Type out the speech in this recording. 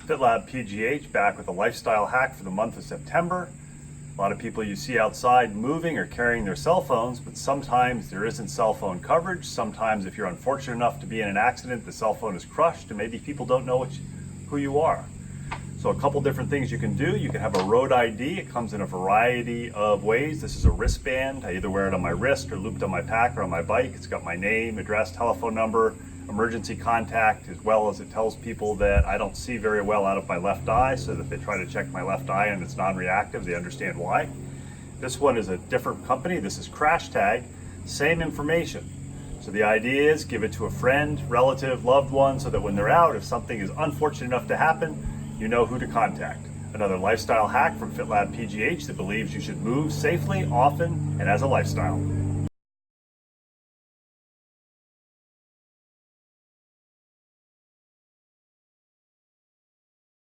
FitLabPGH back with a lifestyle hack for the month of September. A lot of people you see outside moving or carrying their cell phones, but sometimes there isn't cell phone coverage. Sometimes if you're unfortunate enough to be in an accident, the cell phone is crushed and maybe people don't know who you are. So a couple different things you can do. You can have a road ID. It comes in a variety of ways. This is a wristband. I either wear it on my wrist or looped on my pack or on my bike. It's got my name, address, telephone number, emergency contact, as well as it tells people that I don't see very well out of my left eye, so that if they try to check my left eye and it's non-reactive, they understand why. This one is a different company. This is Crashtag. Same information. So the idea is give it to a friend, relative, loved one, so that when they're out, if something is unfortunate enough to happen, you know who to contact. Another lifestyle hack from FitLabPGH that believes you should move safely, often, and as a lifestyle.